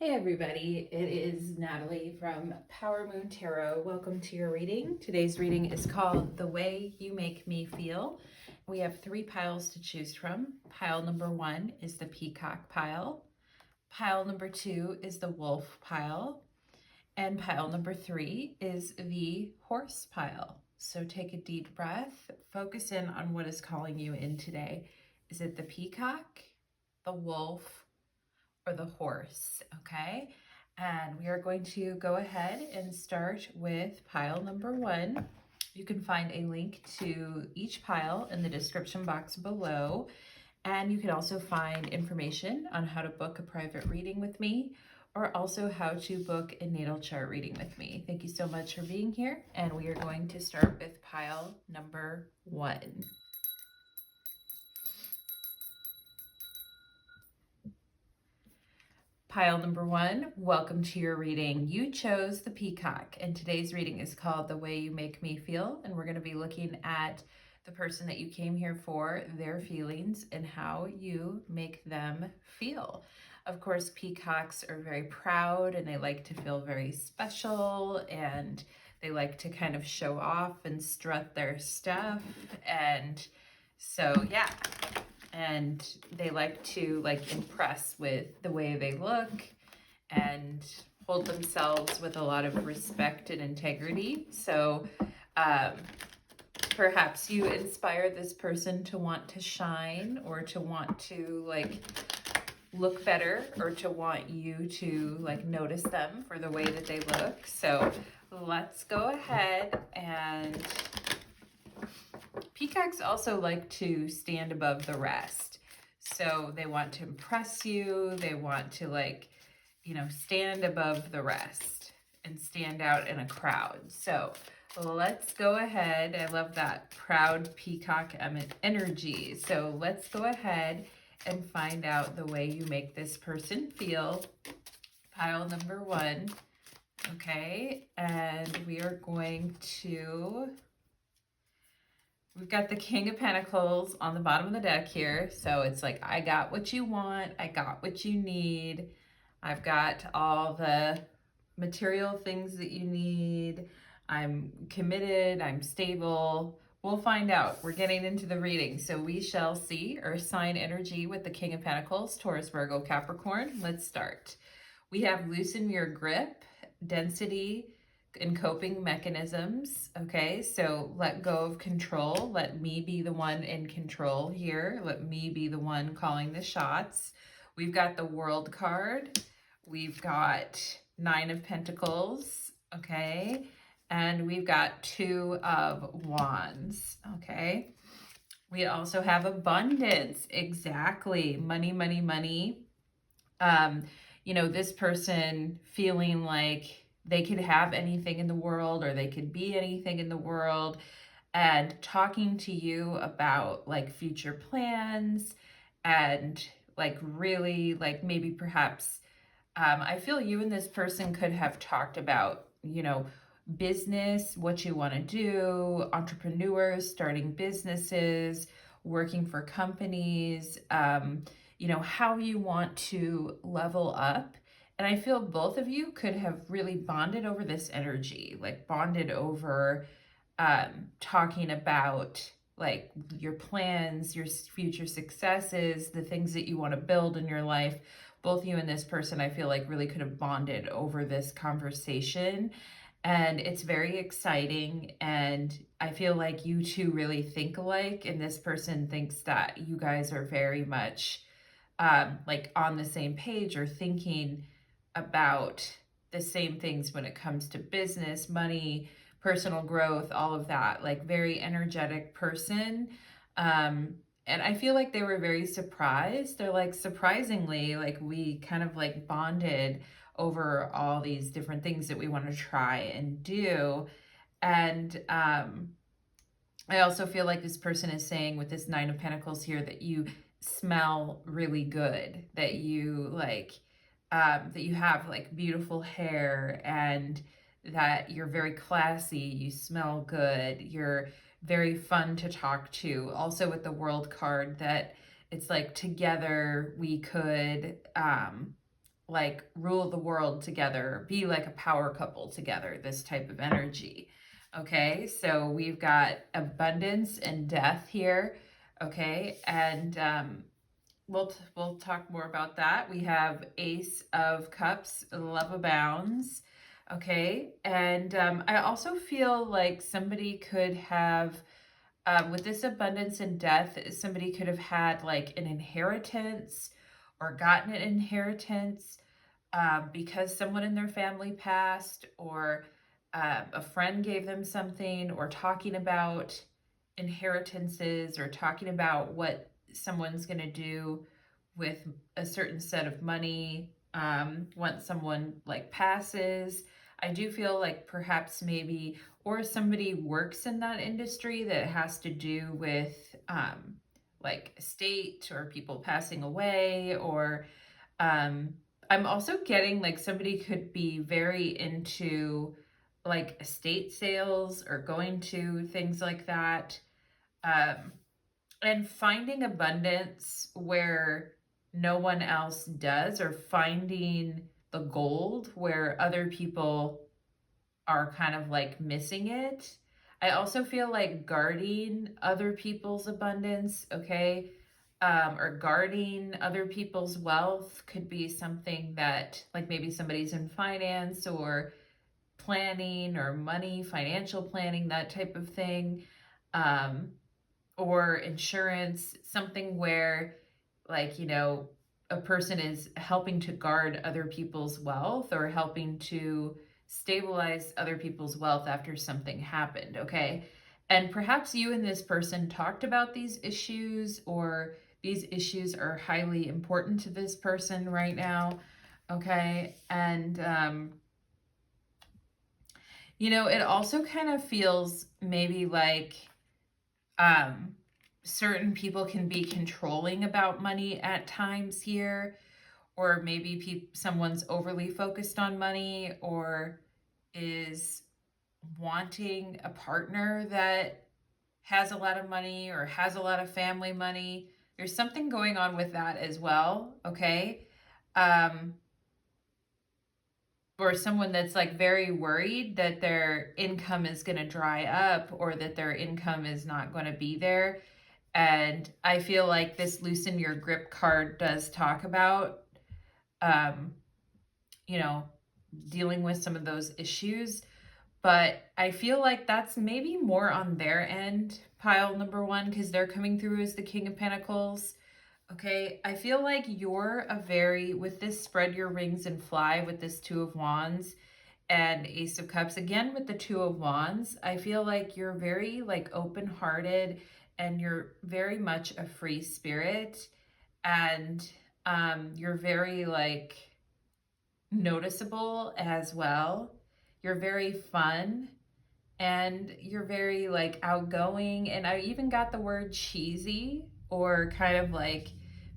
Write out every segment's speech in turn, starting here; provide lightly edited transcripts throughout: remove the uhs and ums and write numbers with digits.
Hey everybody, it is Natalie from Power Moon Tarot. Welcome to your reading. Today's reading is called The Way You Make Me Feel. We have 3 piles to choose from. Pile number 1 is the Peacock pile. Pile number 2 is the Wolf pile. And pile number 3 is the Horse pile. So take a deep breath, focus in on what is calling you in today. Is it the Peacock, the Wolf, or the Horse? Okay, and we are going to go ahead and start with pile number 1. You can find a link to each pile in the description box below, and you can also find information on how to book a private reading with me, or also how to book a natal chart reading with me. Thank you so much for being here, and we are going to start with pile number 1. Pile number 1, welcome to your reading. You chose the Peacock, and today's reading is called The Way You Make Me Feel, and we're going to be looking at the person that you came here for, their feelings, and how you make them feel. Of course, peacocks are very proud, and they like to feel very special, and they like to kind of show off and strut their stuff, and so yeah. And they like to impress with the way they look and hold themselves with a lot of respect and integrity. So perhaps you inspire this person to want to shine, or to want to look better, or to want you to notice them for the way that they look. So let's go ahead. And peacocks also like to stand above the rest. So they want to impress you. They want to stand above the rest and stand out in a crowd. So let's go ahead. I love that proud peacock energy. So let's go ahead and find out the way you make this person feel. Pile number 1. Okay, and we are going to... We've got the King of Pentacles on the bottom of the deck here. So it's like, I got what you want. I got what you need. I've got all the material things that you need. I'm committed. I'm stable. We'll find out. We're getting into the reading. So we shall see. Earth sign energy with the King of Pentacles, Taurus, Virgo, Capricorn. Let's start. We have loosen your grip, density, and coping mechanisms. Okay, so let go of control. Let me be the one in control here. Let me be the one calling the shots. We've got the World card. We've got 9 of Pentacles. Okay, and we've got 2 of Wands. Okay, we also have abundance. Exactly. Money, money, money. This person feeling like they could have anything in the world, or they could be anything in the world, and talking to you about future plans, and really maybe perhaps I feel you and this person could have talked about business, what you want to do, entrepreneurs, starting businesses, working for companies, how you want to level up. And I feel both of you could have really bonded over this energy, bonded over talking about your plans, your future successes, the things that you want to build in your life. Both you and this person, I feel really could have bonded over this conversation. And it's very exciting. And I feel like you two really think alike. And this person thinks that you guys are very much on the same page, or thinking about the same things when it comes to business, money, personal growth, all of that. Very energetic person. And I feel like they were very surprised. They're surprisingly, we kind of bonded over all these different things that we want to try and do. And I also feel like this person is saying with this 9 of Pentacles here that you smell really good, that you that you have beautiful hair, and that you're very classy, you smell good, you're very fun to talk to. Also with the World card, that it's together we could like rule the world together, be like a power couple together, this type of energy. Okay, so we've got abundance and death here. Okay, and we'll talk more about that. We have Ace of Cups, love abounds. Okay, and I also feel like somebody could have, with this abundance and death, somebody could have had like an inheritance or gotten an inheritance because someone in their family passed, or a friend gave them something, or talking about inheritances, or talking about what someone's going to do with a certain set of money once someone like passes. I do feel like perhaps maybe, or somebody works in that industry that has to do with like estate or people passing away, or I'm also getting like somebody could be very into like estate sales or going to things like that. Um, and finding abundance where no one else does, or finding the gold where other people are kind of like missing it. I also feel like guarding other people's abundance, okay, or guarding other people's wealth could be something that, like maybe somebody's in finance or planning or money, financial planning, that type of thing, um, or insurance, something where, like, a person is helping to guard other people's wealth or helping to stabilize other people's wealth after something happened, okay? And perhaps you and this person talked about these issues, or these issues are highly important to this person right now, okay? And, it also kind of feels maybe like, um, certain people can be controlling about money at times here, or maybe someone's overly focused on money, or is wanting a partner that has a lot of money or has a lot of family money. There's something going on with that as well, okay? Um, or someone that's like very worried that their income is going to dry up, or that their income is not going to be there. And I feel like this loosen your grip card does talk about, um, you know, dealing with some of those issues. But I feel like that's maybe more on their end, pile number one, because they're coming through as the King of Pentacles. Okay, I feel like you're with this spread your wings and fly with this Two of Wands and Ace of Cups, again with the Two of Wands, I feel like you're very like open-hearted, and you're very much a free spirit, and you're very like noticeable as well. You're very fun, and you're very like outgoing, and I even got the word cheesy, or kind of like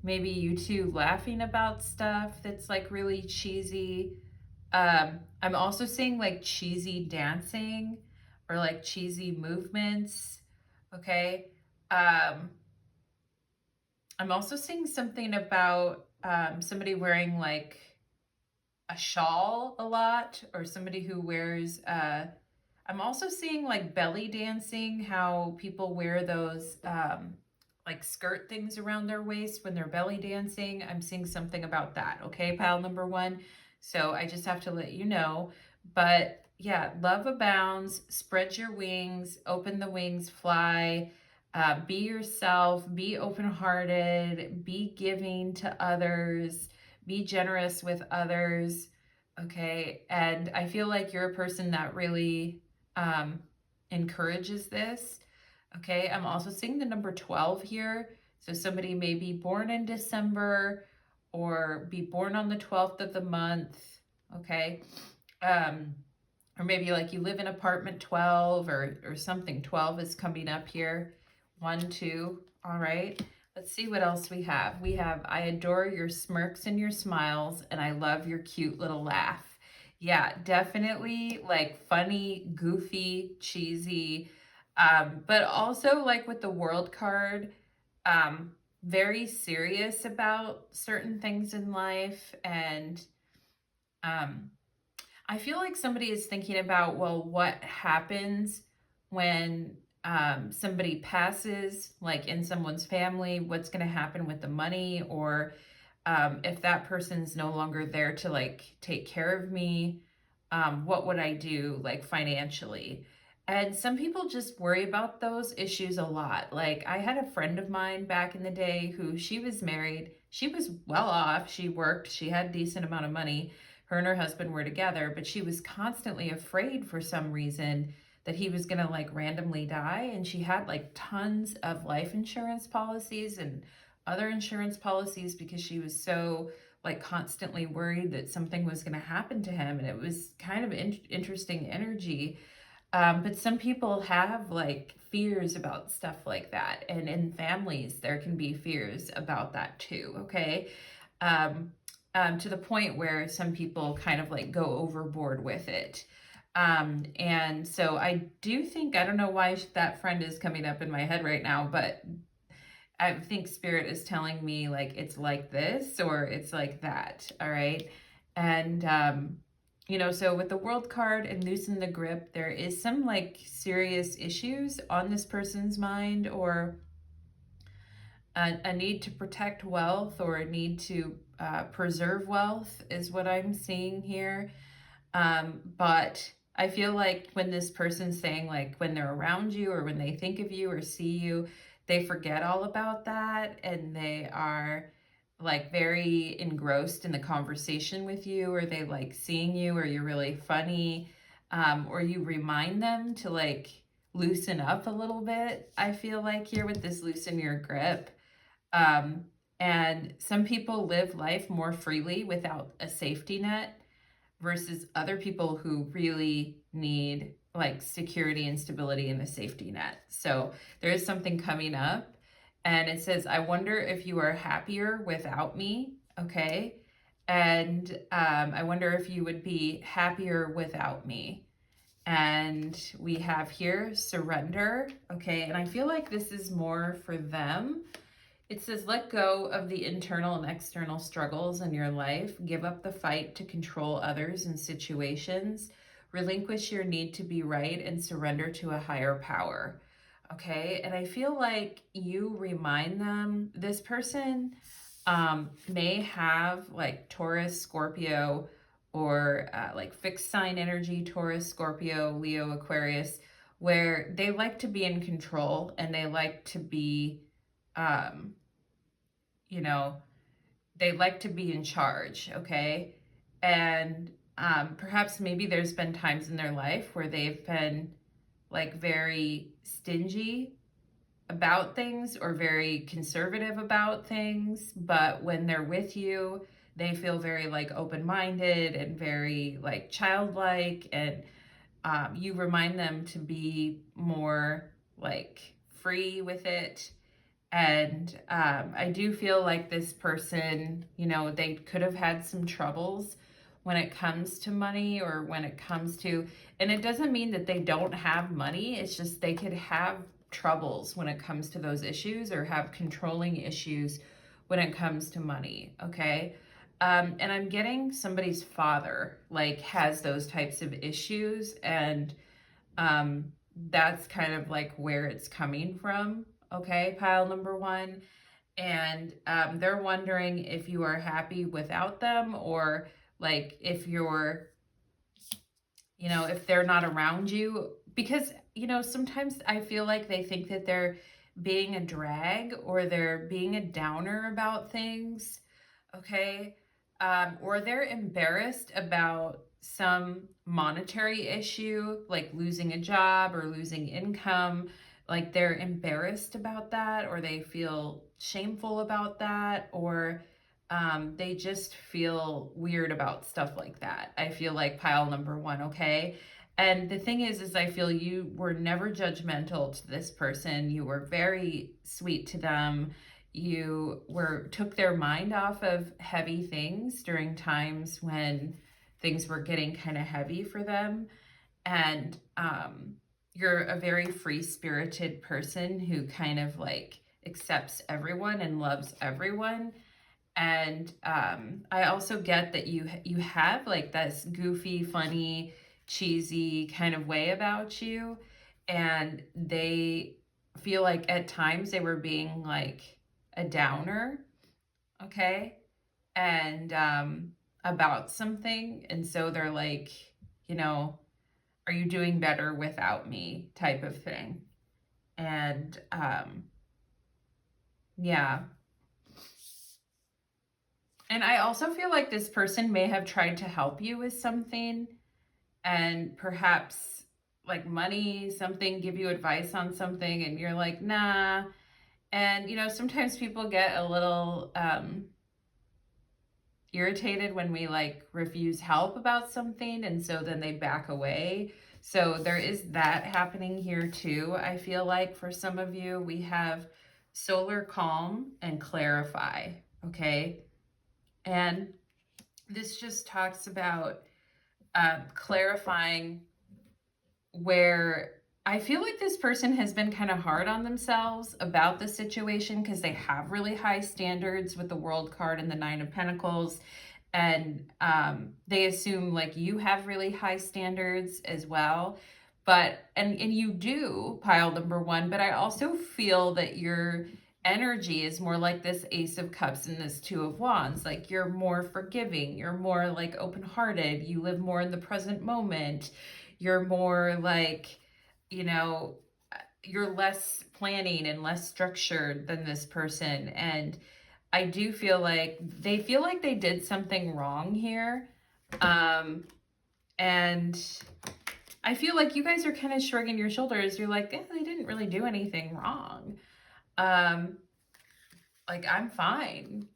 maybe you two laughing about stuff that's like really cheesy. I'm also seeing like cheesy dancing, or like cheesy movements. Okay. Um, I'm also seeing something about somebody wearing like a shawl a lot, or somebody who wears I'm also seeing like belly dancing, how people wear those like skirt things around their waist when they're belly dancing. I'm seeing something about that, okay, pile number one. So I just have to let you know. But yeah, love abounds, spread your wings, open the wings, fly. Be yourself, be open-hearted, be giving to others, be generous with others. Okay. And I feel like you're a person that really um, encourages this. Okay. I'm also seeing the number 12 here. So somebody may be born in December, or be born on the 12th of the month. Okay. Um, or maybe like you live in apartment 12, or something. 12 is coming up here. 1, 2. All right. Let's see what else we have. We have, I adore your smirks and your smiles, and I love your cute little laugh. Yeah, definitely like funny, goofy, cheesy, but also like with the World card, very serious about certain things in life, and Um, I feel like somebody is thinking about, well, what happens when somebody passes, like in someone's family, what's going to happen with the money, or if that person's no longer there to like take care of me, what would I do like financially? And some people just worry about those issues a lot. Like I had a friend of mine back in the day who she was married. She was well off. She worked. She had a decent amount of money. Her and her husband were together, but she was constantly afraid for some reason that he was going to like randomly die. And she had like tons of life insurance policies and other insurance policies because she was so like constantly worried that something was going to happen to him. And it was kind of interesting energy. But some people have like fears about stuff like that. And in families, there can be fears about that too. Okay. Um, to the point where some people kind of like go overboard with it. And so I do think, I don't know why that friend is coming up in my head right now, but I think spirit is telling me like it's like this or it's like that. All right. And, so with the world card and loosen the grip, there is some like serious issues on this person's mind, or a need to protect wealth, or a need to preserve wealth is what I'm seeing here. But I feel like when this person's saying like when they're around you or when they think of you or see you, they forget all about that and they are like very engrossed in the conversation with you, or they like seeing you, or you're really funny, or you remind them to like loosen up a little bit. I feel like here with this loosen your grip. Um, and some people live life more freely without a safety net versus other people who really need like security and stability in the safety net. So there is something coming up, and it says, I wonder if you are happier without me. Okay. And I wonder if you would be happier without me. And we have here surrender. Okay. And I feel like this is more for them. It says, let go of the internal and external struggles in your life. Give up the fight to control others and situations. Relinquish your need to be right and surrender to a higher power. Okay. And I feel like you remind them, this person may have like Taurus, Scorpio, or like fixed sign energy, Taurus, Scorpio, Leo, Aquarius, where they like to be in control and they like to be um, you know, they like to be in charge, okay? And perhaps maybe there's been times in their life where they've been like very stingy about things or very conservative about things, but when they're with you, they feel very like open-minded and very like childlike, and you remind them to be more like free with it. And I do feel like this person, they could have had some troubles when it comes to money, or when it comes to, and it doesn't mean that they don't have money. It's just they could have troubles when it comes to those issues, or have controlling issues when it comes to money. Okay. And I'm getting somebody's father like has those types of issues, and um, that's kind of like where it's coming from. Okay, pile number one. And they're wondering if you are happy without them, or like if you're, if they're not around you. Because, sometimes I feel like they think that they're being a drag, or they're being a downer about things. Okay. Or they're embarrassed about some monetary issue, like losing a job or losing income. Like they're embarrassed about that, or they feel shameful about that, or they just feel weird about stuff like that. I feel like pile number one, okay? And the thing is I feel you were never judgmental to this person. You were very sweet to them. You took their mind off of heavy things during times when things were getting kind of heavy for them. And you're a very free-spirited person who kind of like accepts everyone and loves everyone. And I also get that you have like this goofy, funny, cheesy kind of way about you, and they feel like at times they were being like a downer, okay? And about something, and so they're like, you know, are you doing better without me type of thing. And yeah. And I also feel like this person may have tried to help you with something, and perhaps like money, something, give you advice on something, and you're like, nah. And, sometimes people get a little irritated when we like refuse help about something, and so then they back away. So there is that happening here too. I feel like for some of you, we have solar calm and clarify, okay? And this just talks about clarifying where I feel like this person has been kind of hard on themselves about the situation because they have really high standards with the World card and the Nine of Pentacles. And they assume like you have really high standards as well. But, and you do, pile number one, but I also feel that your energy is more like this Ace of Cups and this Two of Wands. Like you're more forgiving, you're more like open-hearted, you live more in the present moment. You're more like, you're less planning and less structured than this person. And I do feel like they did something wrong here. And I feel like you guys are kind of shrugging your shoulders. You're like, they didn't really do anything wrong. Like, I'm fine,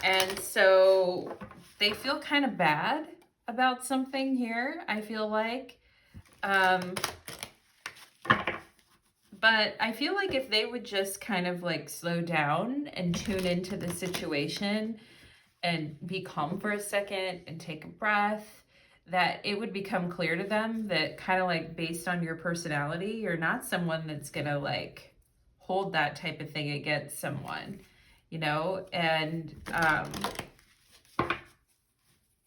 And so they feel kind of bad about something here, I feel like. But I feel like if they would just kind of like slow down and tune into the situation and be calm for a second and take a breath, that it would become clear to them that kind of like based on your personality, you're not someone that's gonna like hold that type of thing against someone, and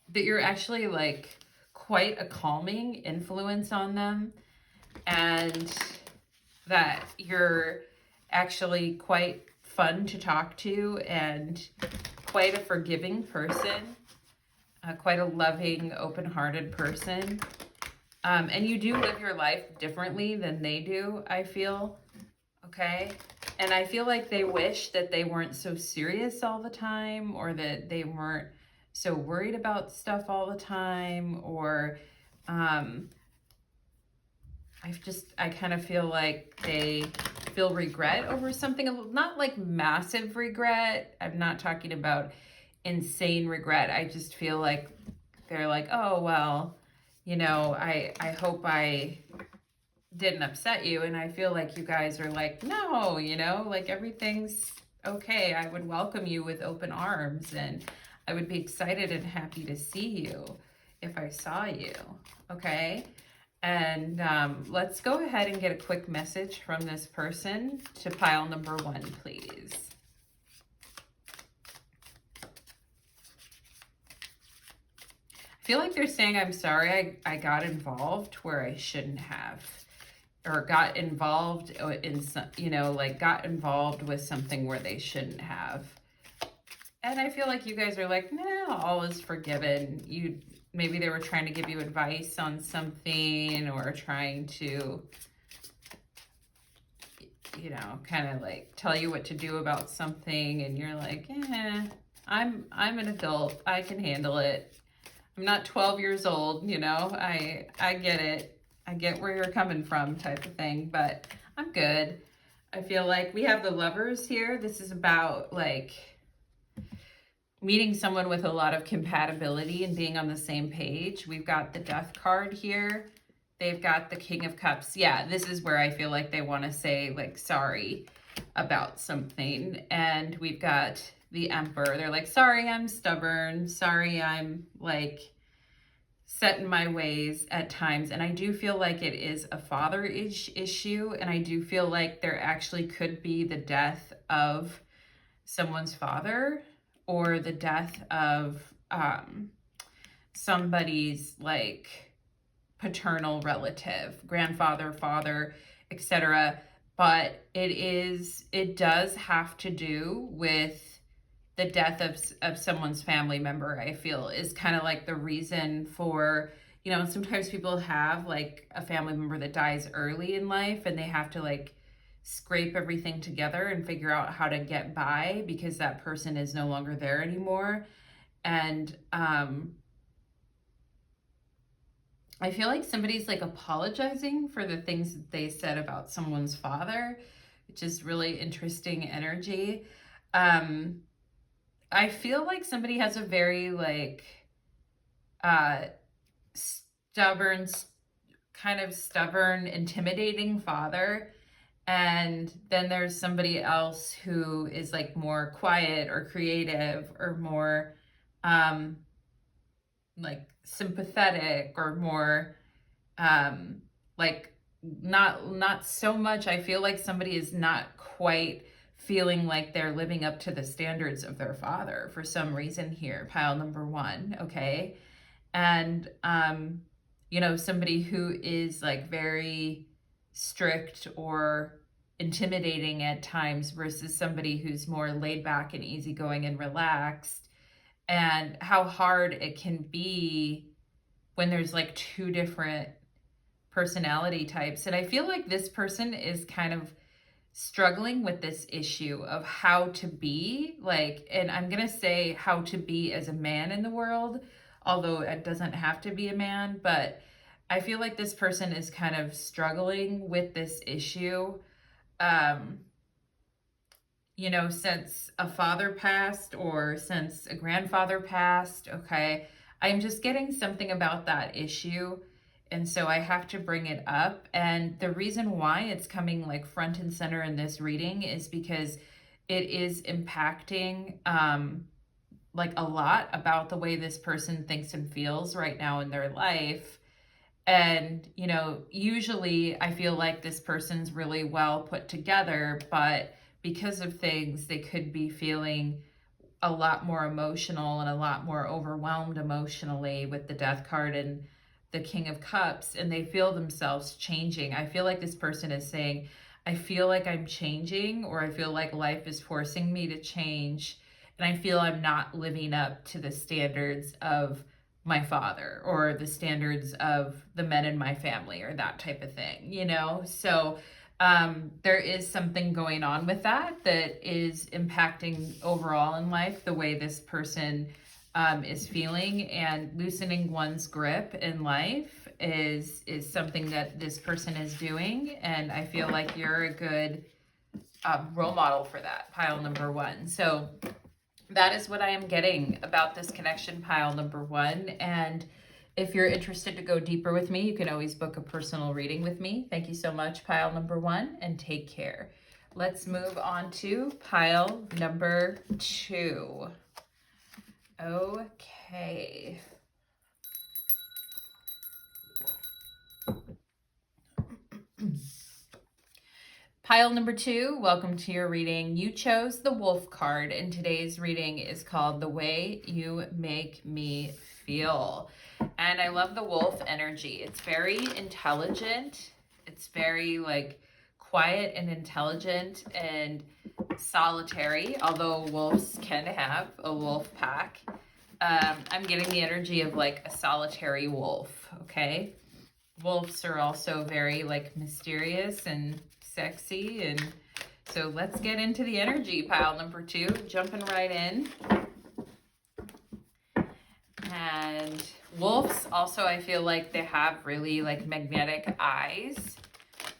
that you're actually like quite a calming influence on them, and that you're actually quite fun to talk to and quite a forgiving person, quite a loving, open-hearted person. And you do live your life differently than they do, I feel, okay? And I feel like they wish that they weren't so serious all the time, or that they weren't so worried about stuff all the time, or I kind of feel like they feel regret over something, not like massive regret. I'm not talking about insane regret. I just feel like they're like, oh, well, I hope I didn't upset you. And I feel like you guys are like, no, like everything's okay. I would welcome you with open arms, and I would be excited and happy to see you if I saw you, okay? And let's go ahead and get a quick message from this person to pile number one, please. I feel like they're saying, I'm sorry I got involved where I shouldn't have, or got involved in some, like got involved with something where they shouldn't have. And I feel like you guys are like, nah, all is forgiven. Maybe they were trying to give you advice on something, or trying to, kind of like tell you what to do about something. And you're like, I'm an adult. I can handle it. I'm not 12 years old, I get it. I get where you're coming from type of thing, but I'm good. I feel like we have the Lovers here. This is about like meeting someone with a lot of compatibility and being on the same page. We've got the Death card here. They've got the King of Cups. Yeah, this is where I feel like they want to say like sorry about something. And we've got the Emperor. They're like, sorry, I'm stubborn. Sorry, I'm like set in my ways at times. And I do feel like it is a father issue. And I do feel like there actually could be the death of someone's father or the death of somebody's like paternal relative, grandfather, father, etc. But it does have to do with the death of someone's family member. I feel is kind of like the reason for, sometimes people have like a family member that dies early in life and they have to like scrape everything together and figure out how to get by because that person is no longer there anymore. And I feel like somebody's like apologizing for the things that they said about someone's father, which is really interesting energy. I feel like somebody has a very like stubborn, intimidating father. And then there's somebody else who is like more quiet or creative or more like sympathetic or more like not so much. I feel like somebody is not quite feeling like they're living up to the standards of their father for some reason here, pile number one, okay? And somebody who is like very strict or intimidating at times versus somebody who's more laid back and easygoing and relaxed, and how hard it can be when there's like two different personality types. And I feel like this person is kind of struggling with this issue of how to be like, and I'm going to say how to be as a man in the world, although it doesn't have to be a man, but I feel like this person is kind of struggling with this issue. Since a father passed or since a grandfather passed, okay, I'm just getting something about that issue. And so I have to bring it up. And the reason why it's coming like front and center in this reading is because it is impacting like a lot about the way this person thinks and feels right now in their life. And, usually I feel like this person's really well put together, but because of things, they could be feeling a lot more emotional and a lot more overwhelmed emotionally with the Death card and the King of Cups, and they feel themselves changing. I feel like this person is saying, I feel like I'm changing, or I feel like life is forcing me to change, and I feel I'm not living up to the standards of my father or the standards of the men in my family or that type of thing, So there is something going on with that is impacting overall in life, the way this person is feeling, and loosening one's grip in life is something that this person is doing. And I feel like you're a good role model for that, pile number one. So that is what I am getting about this connection, pile number one. And if you're interested to go deeper with me, you can always book a personal reading with me. Thank you so much, pile number one, and take care. Let's move on to pile number two. Okay. Pile number two, welcome to your reading. You chose the Wolf card, and today's reading is called The Way You Make Me Feel. And I love the wolf energy. It's very intelligent. It's very like quiet and intelligent and solitary, although wolves can have a wolf pack. I'm getting the energy of like a solitary wolf, okay? Wolves are also very like mysterious and sexy, and so let's get into the energy, pile number two, jumping right in. And wolves also, I feel like they have really like magnetic eyes,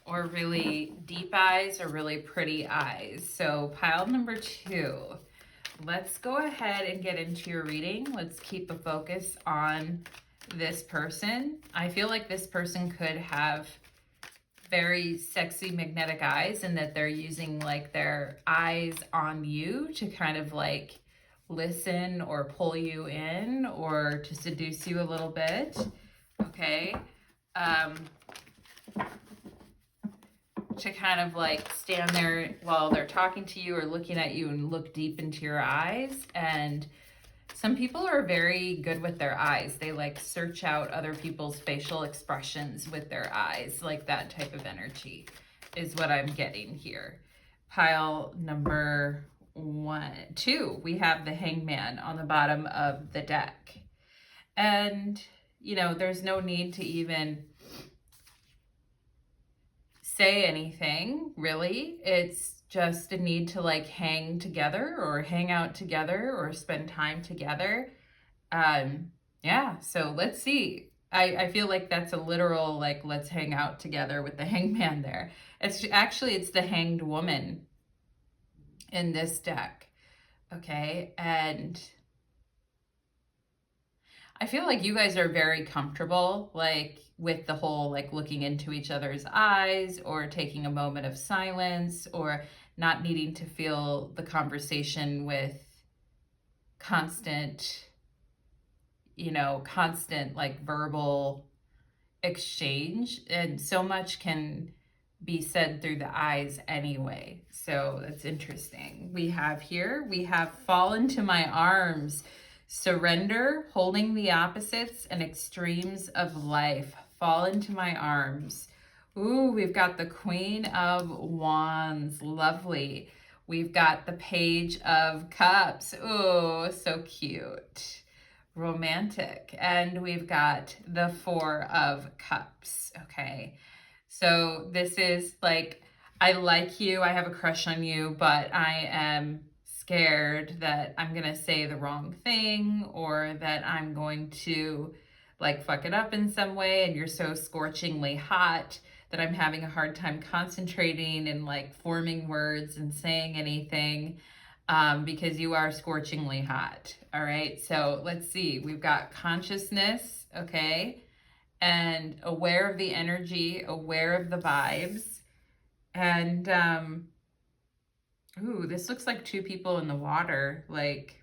or really deep eyes, or really pretty eyes. So pile number two, let's go ahead and get into your reading. Let's keep a focus on this person. I feel like this person could have very sexy magnetic eyes, and that they're using like their eyes on you to kind of like listen or pull you in or to seduce you a little bit. Okay. to kind of like stand there while they're talking to you or looking at you and look deep into your eyes. And some people are very good with their eyes. They like search out other people's facial expressions with their eyes, like that type of energy is what I'm getting here. Pile number 2, we have the Hangman on the bottom of the deck. And, you know, there's no need to even say anything, really. It's just a need to like hang together or hang out together or spend time together. Yeah, so let's see. I feel like that's a literal, like, let's hang out together with the Hangman there. It's actually, it's the Hanged Woman in this deck. Okay, and I feel like you guys are very comfortable, like, with the whole, like, looking into each other's eyes or taking a moment of silence or not needing to fill the conversation with constant, constant, like, verbal exchange. And so much can be said through the eyes anyway. So that's interesting. We have fall into my arms. Surrender, holding the opposites and extremes of life. Fall into my arms. Ooh, we've got the Queen of Wands. Lovely. We've got the Page of Cups. Ooh, so cute. Romantic. And we've got the Four of Cups. Okay. So this is like, I like you, I have a crush on you, but I am scared that I'm going to say the wrong thing or that I'm going to like fuck it up in some way, and you're so scorchingly hot that I'm having a hard time concentrating and like forming words and saying anything because you are scorchingly hot. All right, so let's see. We've got consciousness, okay, and aware of the energy, aware of the vibes. And ooh, this looks like 2 people in the water, like,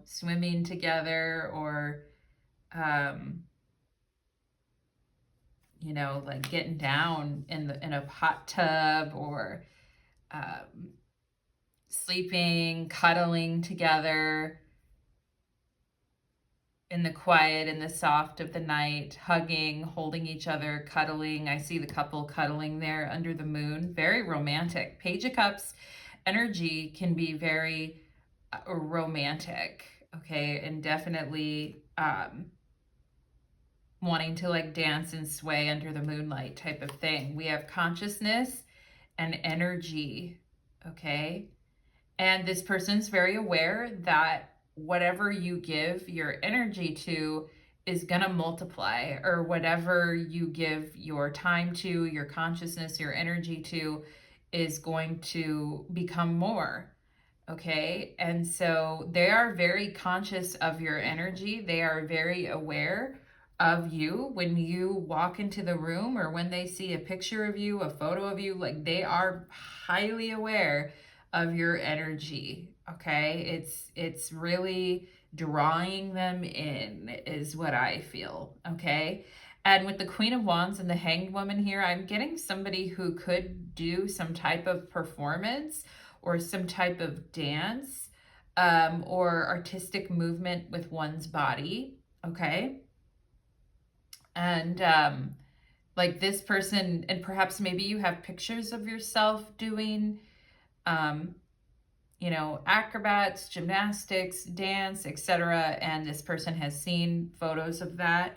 swimming together or, like getting down in a hot tub or sleeping, cuddling together in the quiet, in the soft of the night, hugging, holding each other, cuddling. I see the couple cuddling there under the moon. Very romantic. Page of Cups energy can be very romantic, okay, and definitely wanting to like dance and sway under the moonlight type of thing. We have consciousness and energy, okay, and this person's very aware that whatever you give your energy to is going to multiply, or whatever you give your time to, your consciousness, your energy to is going to become more. Okay. And so they are very conscious of your energy. They are very aware of you when you walk into the room or when they see a picture of you, a photo of you, like they are highly aware of your energy. Okay. It's really drawing them in is what I feel. Okay. And with the Queen of Wands and the Hanged Woman here, I'm getting somebody who could do some type of performance or some type of dance or artistic movement with one's body, okay? And like this person, and perhaps maybe you have pictures of yourself doing, acrobats, gymnastics, dance, etc. And this person has seen photos of that,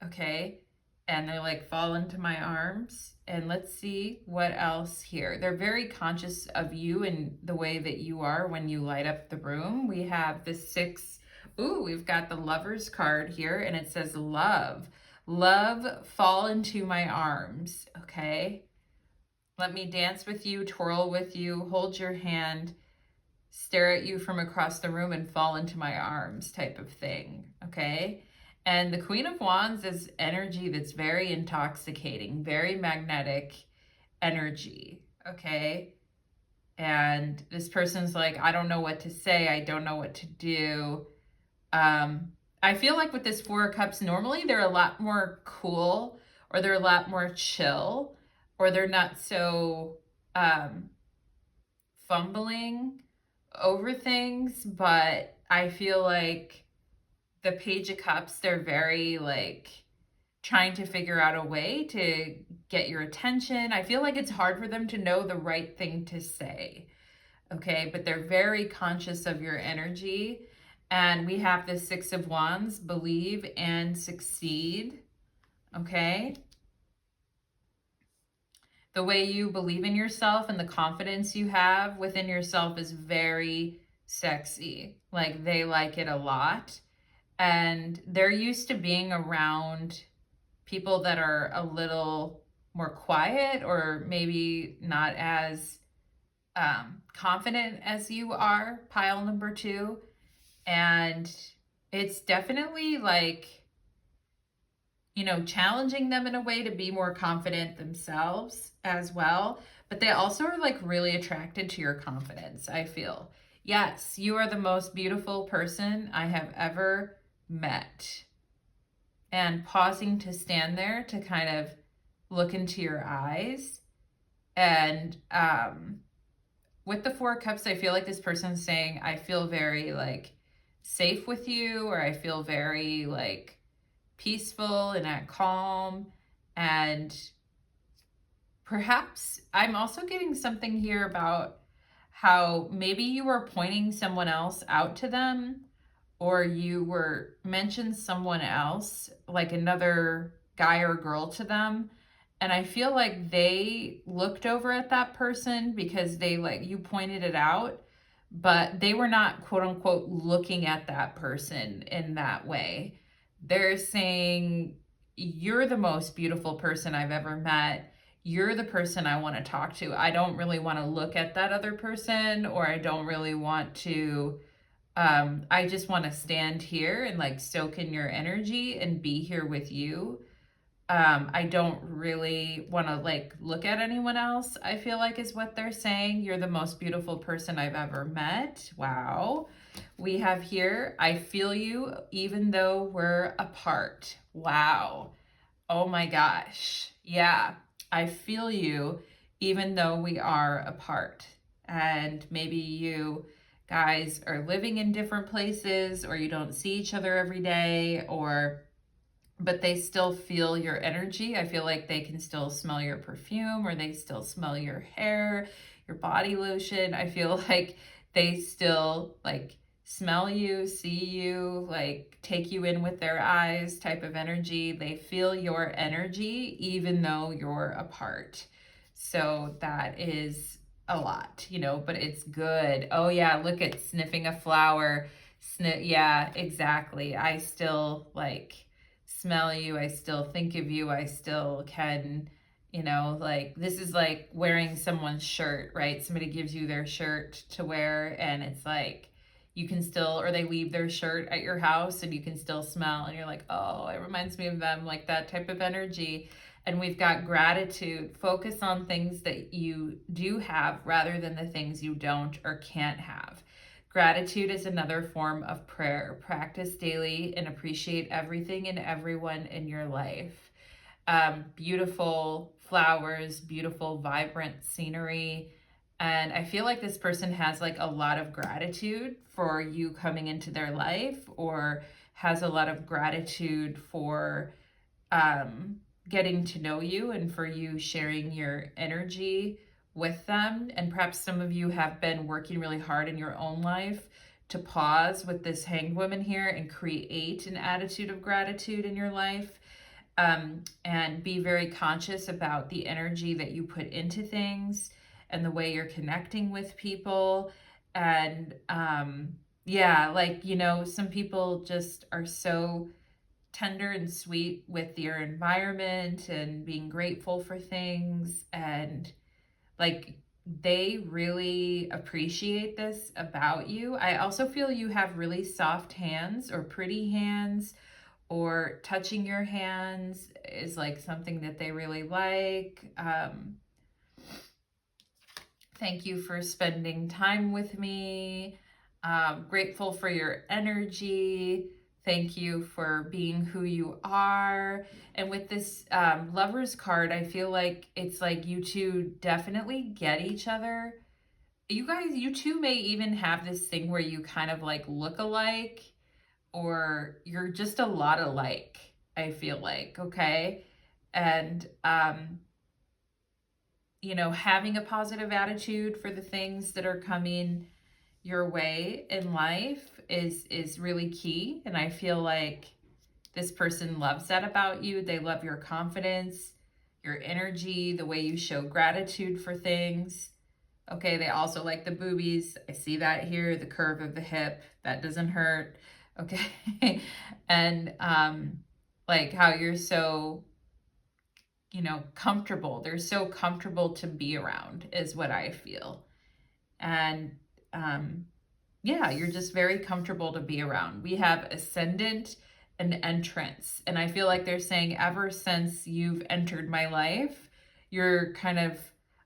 okay? And they're like, fall into my arms. And let's see what else here. They're very conscious of you and the way that you are when you light up the room. We have the 6. Ooh, we've got the Lover's card here, and it says love. Love, fall into my arms, okay? Let me dance with you, twirl with you, hold your hand, stare at you from across the room, and fall into my arms type of thing, okay? And the Queen of Wands is energy that's very intoxicating, very magnetic energy, okay? And this person's like, I don't know what to say. I don't know what to do. I feel like with this 4 of Cups, normally they're a lot more cool or they're a lot more chill. or they're not so um, fumbling over things, but I feel like the Page of Cups, they're very like trying to figure out a way to get your attention. I feel like it's hard for them to know the right thing to say. Okay, but they're very conscious of your energy. And we have the Six of Wands, believe and succeed. Okay. The way you believe in yourself and the confidence you have within yourself is very sexy. Like they like it a lot. And they're used to being around people that are a little more quiet or maybe not as confident as you are, pile number 2. And it's definitely like, you know, challenging them in a way to be more confident themselves as well. But they also are like really attracted to your confidence, I feel. Yes, you are the most beautiful person I have ever met. And pausing to stand there to kind of look into your eyes. And with the Four of Cups, I feel like this person's saying, I feel very like safe with you, or I feel very like peaceful and at calm. And perhaps I'm also getting something here about how maybe you were pointing someone else out to them, or you were mentioned someone else, like another guy or girl to them. And I feel like they looked over at that person because they like you pointed it out, but they were not quote unquote looking at that person in that way. They're saying, you're the most beautiful person I've ever met. You're the person I want to talk to. I don't really want to look at that other person, or I don't really want to I just want to stand here and like soak in your energy and be here with you. I don't really want to like look at anyone else, I feel like is what they're saying. You're the most beautiful person I've ever met. Wow. We have here, I feel you even though we're apart. Wow. Oh my gosh. Yeah. I feel you even though we are apart. And maybe you guys are living in different places, or you don't see each other every day, or but they still feel your energy. I feel like they can still smell your perfume, or they still smell your hair, your body lotion. I feel like they still like smell you, see you, like take you in with their eyes type of energy. They feel your energy even though you're apart. So that is a lot, you know, but it's good. Oh yeah, look at sniffing a flower. Yeah, exactly. I still like smell you. I still think of you. I still can, you know, like this is like wearing someone's shirt, right? Somebody gives you their shirt to wear, and it's like you can still, or they leave their shirt at your house and you can still smell, and you're like, oh, it reminds me of them, like that type of energy. And we've got gratitude. Focus on things that you do have rather than the things you don't or can't have. Gratitude is another form of prayer. Practice daily and appreciate everything and everyone in your life. Beautiful flowers, beautiful, vibrant scenery. And I feel like this person has like a lot of gratitude for you coming into their life, or has a lot of gratitude for getting to know you and for you sharing your energy with them. And perhaps some of you have been working really hard in your own life to pause with this Hanged Woman here and create an attitude of gratitude in your life, and be very conscious about the energy that you put into things and the way you're connecting with people. And yeah, like, you know, some people just are so tender and sweet with your environment and being grateful for things, and like they really appreciate this about you. I also feel you have really soft hands or pretty hands, or touching your hands is like something that they really like. Thank you for spending time with me. Grateful for your energy. Thank you for being who you are. And with this Lovers card, I feel like it's like you two definitely get each other. You guys, you two may even have this thing where you kind of like look alike, or you're just a lot alike, I feel like, okay? And you know, having a positive attitude for the things that are coming your way in life is really key. And I feel like this person loves that about you. They love your confidence, your energy, the way you show gratitude for things. Okay, they also like the boobies. I see that here, the curve of the hip. That doesn't hurt. Okay. And like how you're so, you know, comfortable. They're so comfortable to be around is what I feel. And yeah, you're just very comfortable to be around. We have ascendant and entrance. And I feel like they're saying ever since you've entered my life, you're kind of,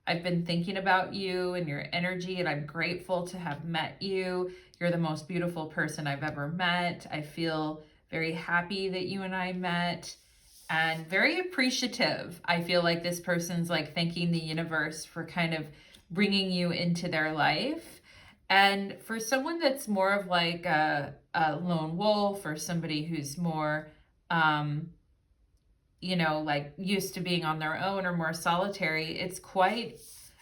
I've been thinking about you and your energy, and I'm grateful to have met you. You're the most beautiful person I've ever met. I feel very happy that you and I met, and very appreciative. I feel like this person's like thanking the universe for kind of bringing you into their life. And for someone that's more of like a lone wolf, or somebody who's more, you know, like used to being on their own or more solitary, it's quite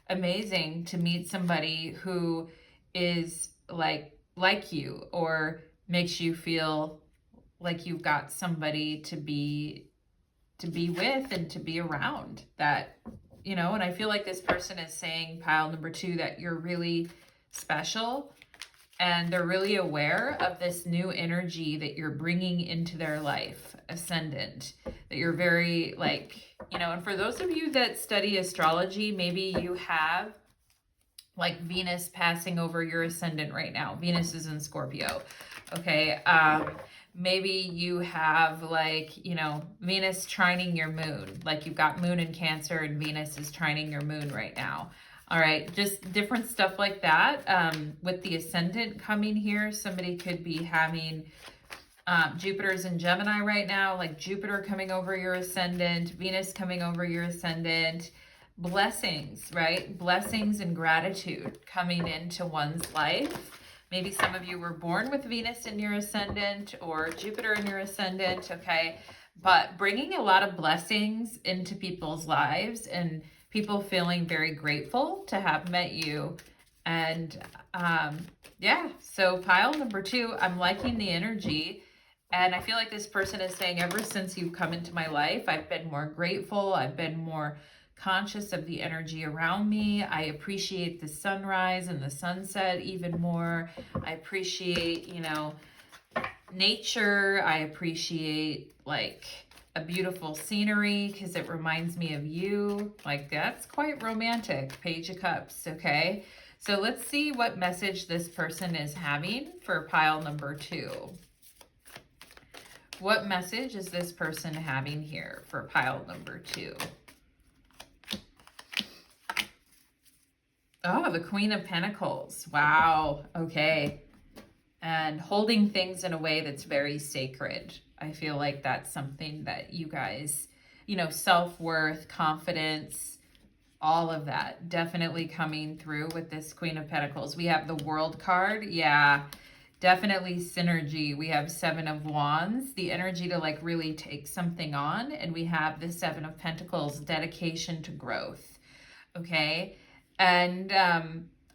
amazing to meet somebody who is like you, or makes you feel like you've got somebody to be with and to be around, that, you know. And I feel like this person is saying, pile number 2, that you're really special, and they're really aware of this new energy that you're bringing into their life, ascendant, that you're very like, you know. And for those of you that study astrology, maybe you have like Venus passing over your ascendant right now. Venus is in Scorpio. Okay. Maybe you have like, you know, Venus trining your moon, like you've got moon in Cancer and Venus is trining your moon right now. All right, just different stuff like that. With the ascendant coming here, somebody could be having Jupiter's in Gemini right now, like Jupiter coming over your ascendant, Venus coming over your ascendant. Blessings, right? Blessings and gratitude coming into one's life. Maybe some of you were born with Venus in your ascendant or Jupiter in your ascendant, okay? But bringing a lot of blessings into people's lives, and people feeling very grateful to have met you. And yeah, so pile number 2, I'm liking the energy. And I feel like this person is saying, ever since you've come into my life, I've been more grateful. I've been more conscious of the energy around me. I appreciate the sunrise and the sunset even more. I appreciate, you know, nature. I appreciate like a beautiful scenery because it reminds me of you. Like, that's quite romantic. Page of Cups, okay? So let's see what message this person is having for pile number 2. What message is this person having here for pile number 2? Oh, the Queen of Pentacles. Wow. Okay. And holding things in a way that's very sacred. I feel like that's something that you guys, you know, self-worth, confidence, all of that definitely coming through with this Queen of Pentacles. We have the World card. Yeah, definitely synergy. We have 7 of Wands, the energy to like really take something on. And we have the 7 of Pentacles, dedication to growth. Okay. And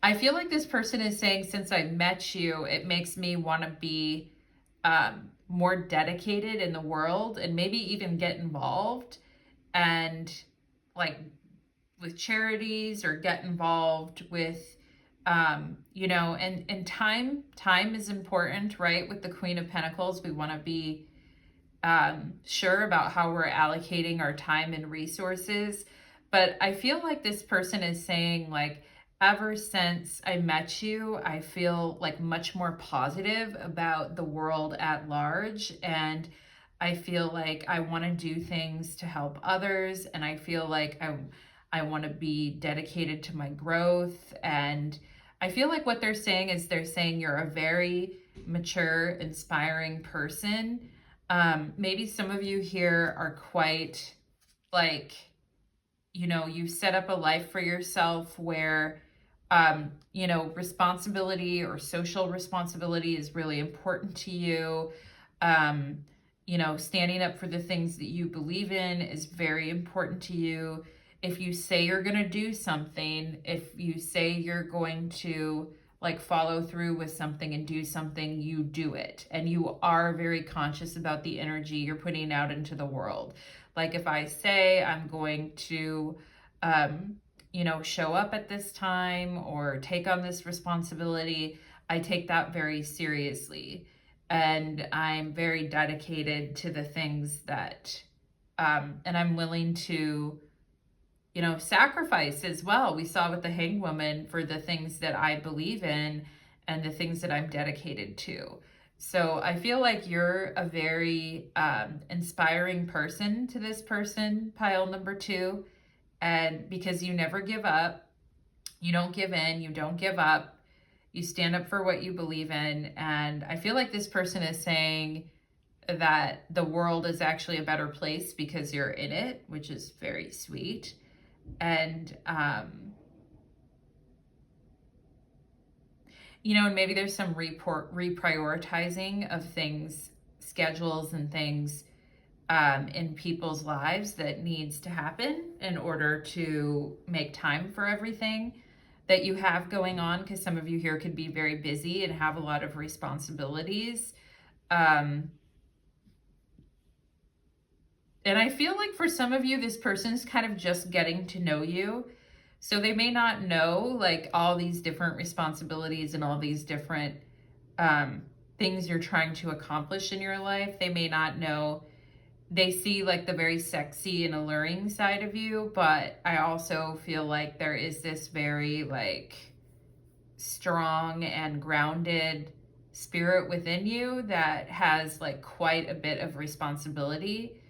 I feel like this person is saying, since I met you, it makes me want to be more dedicated in the world, and maybe even get involved and like with charities, or get involved with, you know, and time is important, right? With the Queen of Pentacles, we want to be sure about how we're allocating our time and resources. But I feel like this person is saying, like, ever since I met you, I feel like much more positive about the world at large. And I feel like I want to do things to help others. And I feel like I want to be dedicated to my growth. And I feel like what they're saying is, they're saying you're a very mature, inspiring person. Maybe some of you here are quite like, you know, you've set up a life for yourself where, you know, responsibility or social responsibility is really important to you. Um, you know, standing up for the things that you believe in is very important to you. If you say you're going to do something, if you say you're going to like follow through with something and do something, you do it. And you are very conscious about the energy you're putting out into the world. Like if I say I'm going to, you know, show up at this time or take on this responsibility, I take that very seriously. And I'm very dedicated to the things that, and I'm willing to, you know, sacrifice as well. We saw with the Hanged Woman for the things that I believe in and the things that I'm dedicated to. So I feel like you're a very inspiring person to this person, pile number 2. And because you never give up, you don't give in, you don't give up, you stand up for what you believe in. And I feel like this person is saying that the world is actually a better place because you're in it, which is very sweet. And, you know, and maybe there's some reprioritizing of things, schedules and things in people's lives that needs to happen in order to make time for everything that you have going on, because some of you here could be very busy and have a lot of responsibilities. And I feel like for some of you, this person's kind of just getting to know you. So they may not know like all these different responsibilities and all these different things you're trying to accomplish in your life. They may not know. They see like the very sexy and alluring side of you, but I also feel like there is this very like strong and grounded spirit within you that has like quite a bit of responsibility.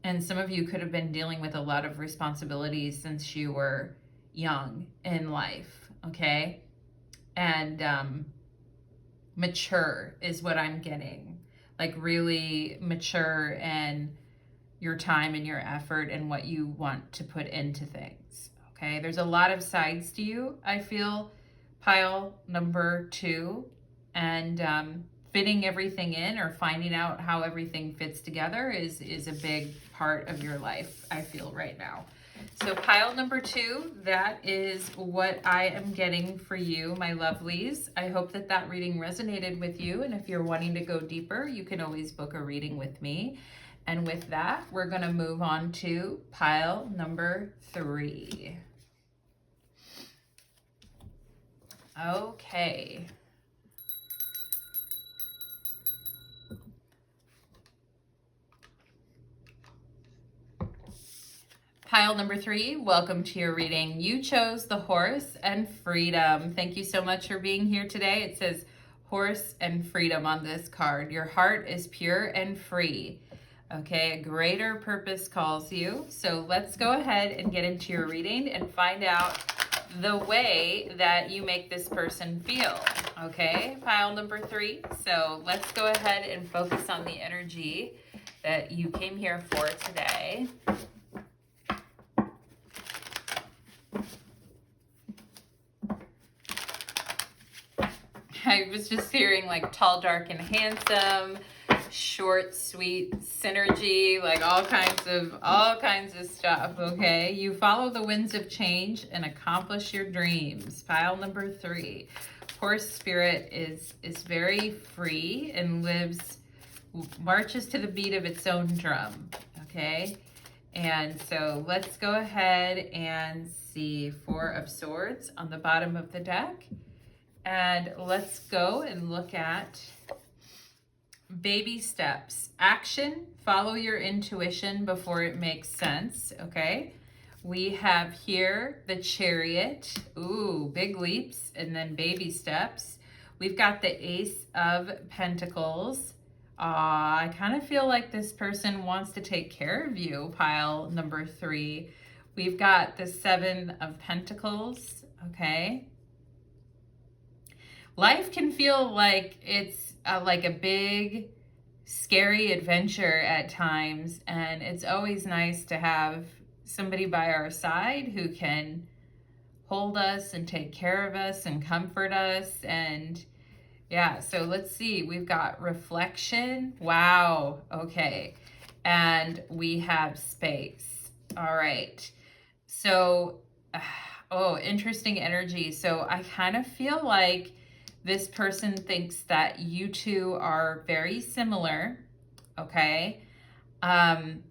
And some of you could have been dealing with a lot of responsibilities since you were young in life, okay? And mature is what I'm getting. Like really mature in your time and your effort and what you want to put into things, okay? There's a lot of sides to you, I feel, pile number 2. And fitting everything in or finding out how everything fits together is a big part of your life, I feel right now. So pile number 2, that is what I am getting for you, my lovelies. I hope that that reading resonated with you. And if you're wanting to go deeper, you can always book a reading with me. And with that, we're going to move on to pile number 3. Okay. Pile number 3, welcome to your reading. You chose the horse and freedom. Thank you so much for being here today. It says horse and freedom on this card. Your heart is pure and free. Okay, a greater purpose calls you. So let's go ahead and get into your reading and find out the way that you make this person feel. Okay, pile number 3. So let's go ahead and focus on the energy that you came here for today. I was just hearing like tall, dark, and handsome, short, sweet, synergy, like all kinds of stuff, okay? You follow the winds of change and accomplish your dreams. Pile number 3. Horse spirit is very free and marches to the beat of its own drum, okay? And so let's go ahead and see 4 of Swords on the bottom of the deck. And let's go and look at baby steps. Action, follow your intuition before it makes sense, okay? We have here the Chariot. Ooh, big leaps and then baby steps. We've got the Ace of Pentacles. I kind of feel like this person wants to take care of you, pile number 3. We've got the 7 of Pentacles, okay? Life can feel like it's like a big, scary adventure at times. And it's always nice to have somebody by our side who can hold us and take care of us and comfort us. And yeah, so let's see. We've got reflection. Wow. Okay. And we have space. All right. So, oh, interesting energy. So I kind of feel like this person thinks that you two are very similar. Okay. Um,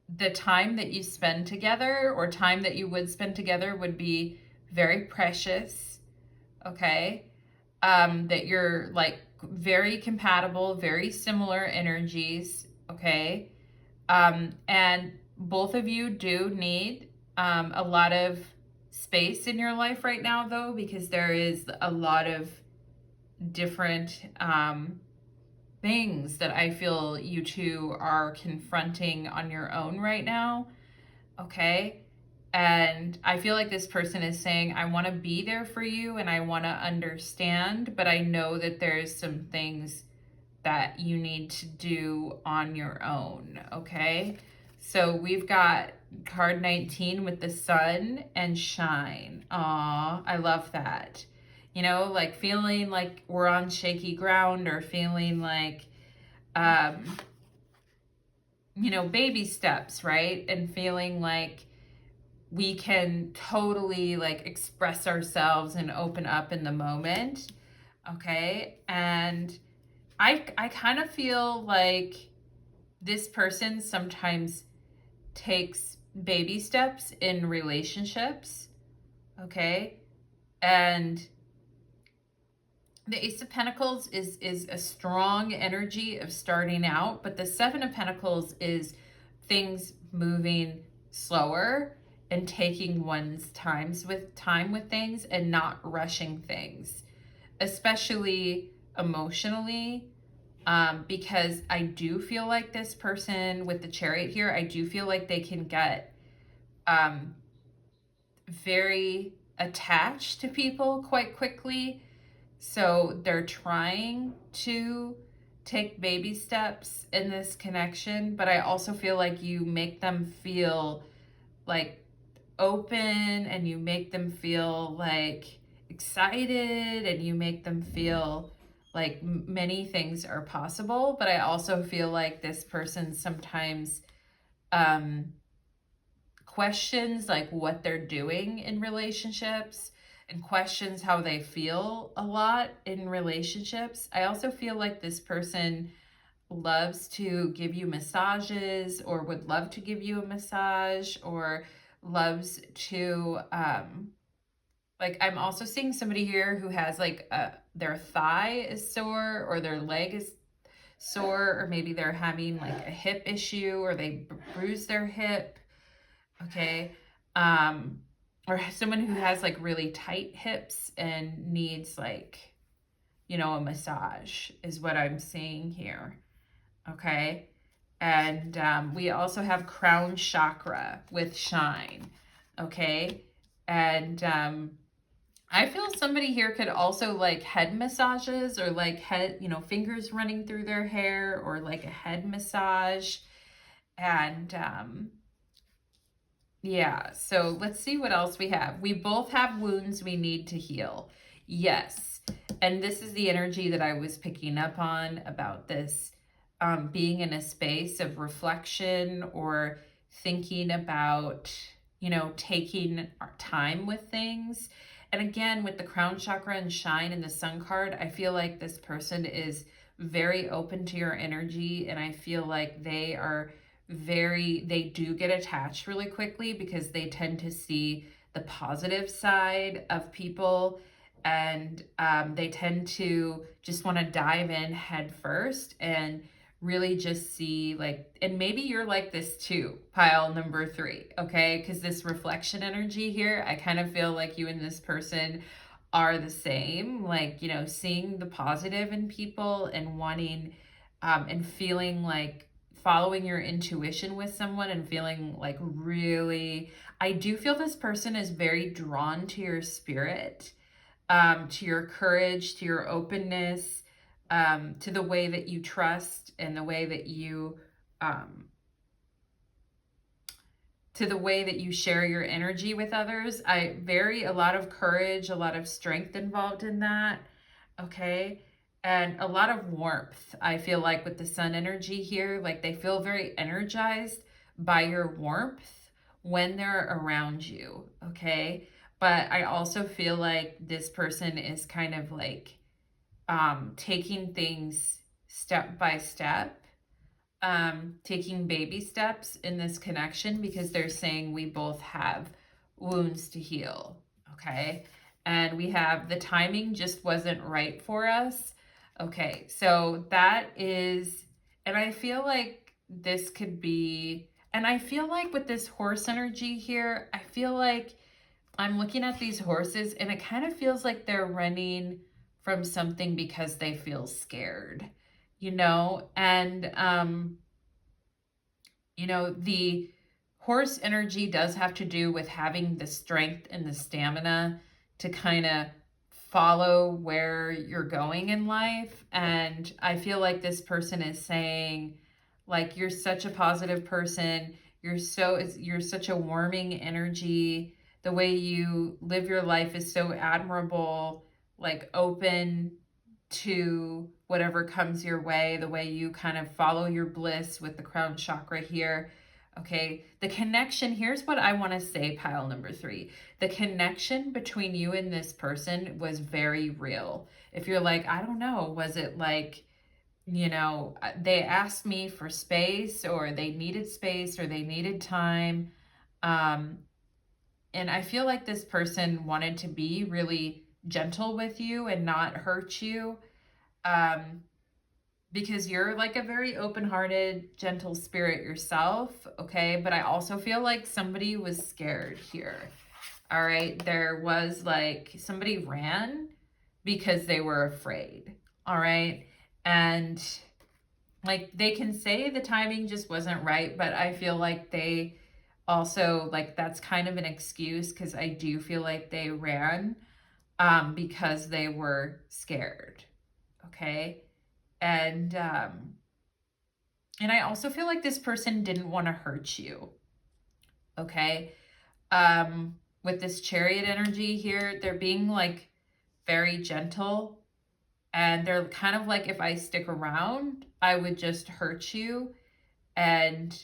the time that you spend together, or time that you would spend together, would be very precious. Okay. That you're like very compatible, very similar energies. Okay. And both of you do need a lot of space in your life right now, though, because there is a lot of different things that I feel you two are confronting on your own right now. Okay. And I feel like this person is saying, I want to be there for you and I want to understand, but I know that there's some things that you need to do on your own. Okay. So we've got card 19 with the sun and shine. Aw, I love that. You know, like feeling like we're on shaky ground, or feeling like, you know, baby steps, right? And feeling like we can totally like express ourselves and open up in the moment. Okay. And I kind of feel like this person sometimes takes baby steps in relationships. Okay. And the Ace of Pentacles is a strong energy of starting out, but the Seven of Pentacles is things moving slower and taking one's time with things and not rushing things, especially emotionally. Because I do feel like this person with the Chariot here, I do feel like they can get very attached to people quite quickly. So they're trying to take baby steps in this connection, but I also feel like you make them feel like open, and you make them feel like excited, and you make them feel like many things are possible. But I also feel like this person sometimes questions like what they're doing in relationships, and questions how they feel a lot in relationships. I also feel like this person loves to give you massages, or would love to give you a massage, or loves to like, I'm also seeing somebody here who has like their thigh is sore, or their leg is sore, or maybe they're having like a hip issue, or they bruised their hip. Okay. Or someone who has like really tight hips and needs like, you know, a massage is what I'm seeing here. Okay. And we also have crown chakra with shine. Okay. And I feel somebody here could also like head massages, or like head, you know, fingers running through their hair, or like a head massage. And yeah, so let's see what else we have. We both have wounds we need to heal. Yes. And this is the energy that I was picking up on about this being in a space of reflection, or thinking about, you know, taking our time with things. And again, with the crown chakra and shine and the sun card, I feel like this person is very open to your energy. And I feel like they do get attached really quickly, because they tend to see the positive side of people, and they tend to just want to dive in head first and really just see like, and maybe you're like this too, pile number 3, okay? Because this reflection energy here, I kind of feel like you and this person are the same, like, you know, seeing the positive in people and wanting and feeling like following your intuition with someone, and feeling like really, I do feel this person is very drawn to your spirit, to your courage, to your openness, to the way that you trust and the way that you, um, to the way that you share your energy with others. A lot of courage, a lot of strength involved in that. Okay. And a lot of warmth. I feel like with the sun energy here, like they feel very energized by your warmth when they're around you. Okay. But I also feel like this person is kind of like taking things step by step, taking baby steps in this connection, because they're saying we both have wounds to heal. Okay. And we have the timing just wasn't right for us. Okay. So that is, and I feel like this could be, and I feel like with this horse energy here, I feel like I'm looking at these horses and it kind of feels like they're running from something because they feel scared, you know? And, you know, the horse energy does have to do with having the strength and the stamina to kind of follow where you're going in life. And I feel like this person is saying, like, you're such a positive person. You're such a warming energy. The way you live your life is so admirable, like open to whatever comes your way, the way you kind of follow your bliss with the crown chakra here. Okay, the connection, here's what I want to say, pile number 3. The connection between you and this person was very real. If you're like, I don't know, was it like, you know, they asked me for space, or they needed space, or they needed time. Um, and I feel like this person wanted to be really gentle with you and not hurt you. Um, because you're like a very open-hearted, gentle spirit yourself, okay? But I also feel like somebody was scared here. All right, there was like somebody ran because they were afraid. All right, and like they can say the timing just wasn't right, but I feel like they also, like, that's kind of an excuse, because I do feel like they ran because they were scared. Okay. And and I also feel like this person didn't want to hurt you. Okay. With this chariot energy here, they're being like very gentle, and they're kind of like, if I stick around, I would just hurt you, and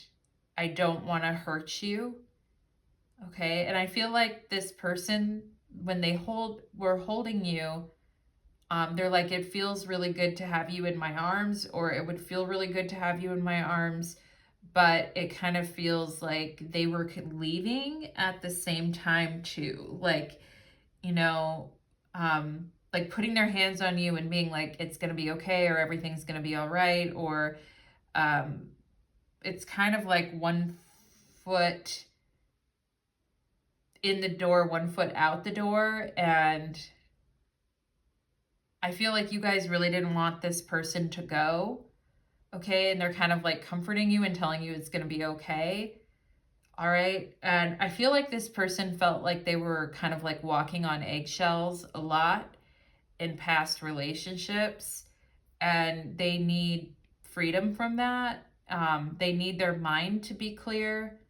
I don't want to hurt you. Okay. And I feel like this person, when were holding you, they're like, it feels really good to have you in my arms, or it would feel really good to have you in my arms. But it kind of feels like they were leaving at the same time too. Like, you know, like putting their hands on you and being like, it's going to be okay, or everything's going to be all right. Or um, it's kind of like one foot in the door, one foot out the door. And I feel like you guys really didn't want this person to go. Okay. And they're kind of like comforting you and telling you it's going to be okay. All right. And I feel like this person felt like they were kind of like walking on eggshells a lot in past relationships, and they need freedom from that. They need their mind to be clear.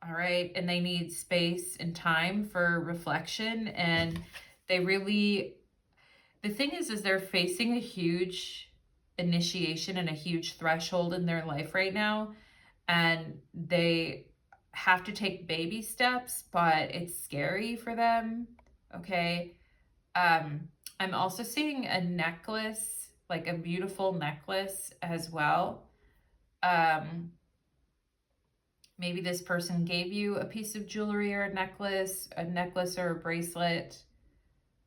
All right. And they need space and time for reflection. And they really, the thing is they're facing a huge initiation and a huge threshold in their life right now. And they have to take baby steps, but it's scary for them. Okay. I'm also seeing a necklace, like a beautiful necklace as well. Maybe this person gave you a piece of jewelry or a necklace or a bracelet.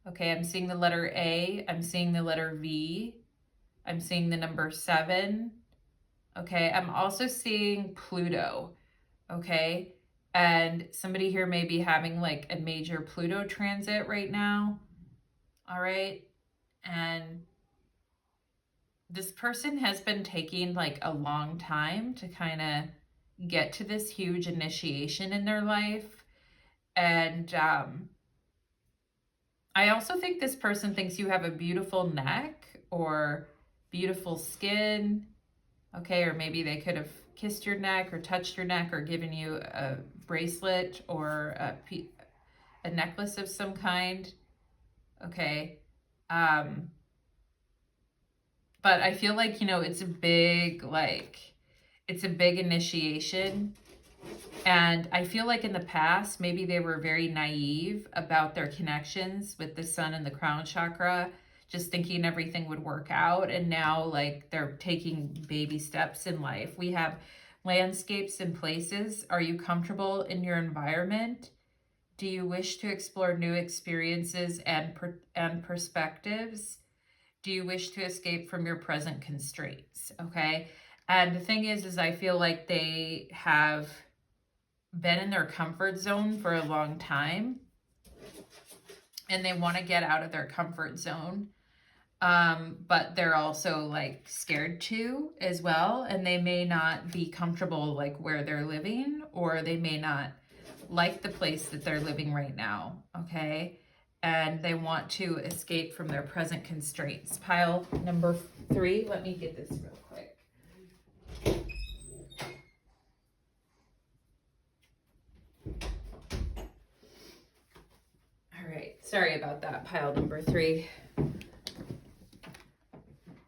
Okay, I'm seeing the letter A. I'm seeing the letter V. I'm seeing the number 7. Okay, I'm also seeing Pluto. Okay, and somebody here may be having like a major Pluto transit right now. All right, and this person has been taking like a long time to kind of get to this huge initiation in their life. And I also think this person thinks you have a beautiful neck, or beautiful skin, okay? Or maybe they could have kissed your neck or touched your neck or given you a bracelet or a necklace of some kind, okay? But I feel like, you know, it's a big, it's a big initiation. And I feel like in the past, maybe they were very naive about their connections with the sun and the crown chakra, just thinking everything would work out. And now, like, they're taking baby steps in life. We have landscapes and places. Are you comfortable in your environment? Do you wish to explore new experiences and perspectives? Do you wish to escape from your present constraints? Okay. And the thing is I feel like they have been in their comfort zone for a long time and they want to get out of their comfort zone. But they're also like scared too as well. And they may not be comfortable like where they're living, or they may not like the place that they're living right now. Okay. And they want to escape from their present constraints. Pile number 3. Let me get this real quick. All right. Sorry about that. Pile number 3.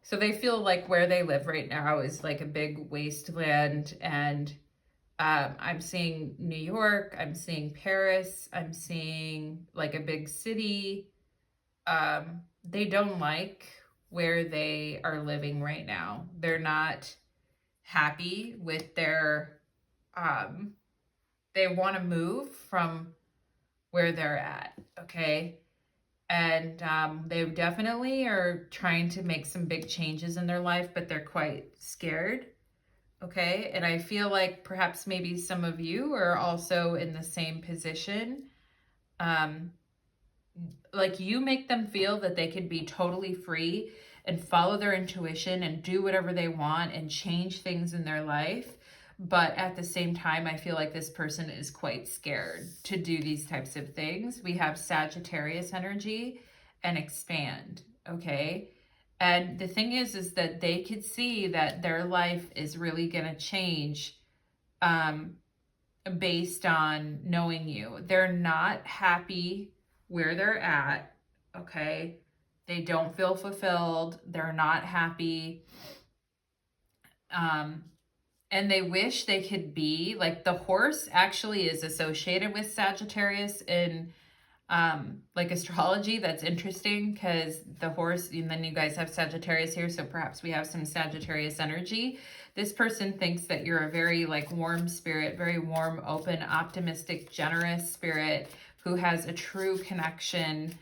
So they feel like where they live right now is like a big wasteland, and I'm seeing New York, I'm seeing Paris, I'm seeing like a big city. They don't like where they are living right now. They're not happy with their, they want to move from where they're at, okay? And they definitely are trying to make some big changes in their life, but they're quite scared. Okay, and I feel like perhaps maybe some of you are also in the same position. Like you make them feel that they could be totally free and follow their intuition and do whatever they want and change things in their life. But at the same time, I feel like this person is quite scared to do these types of things. We have Sagittarius energy and expand, okay? And the thing is that they could see that their life is really going to change based on knowing you. They're not happy where they're at, okay? They don't feel fulfilled. They're not happy. And they wish they could be, like the horse actually is associated with Sagittarius in like astrology. That's interesting because the horse, and then you guys have Sagittarius here, so perhaps we have some Sagittarius energy. This person thinks that you're a very like warm spirit, very warm, open, optimistic, generous spirit who has a true connection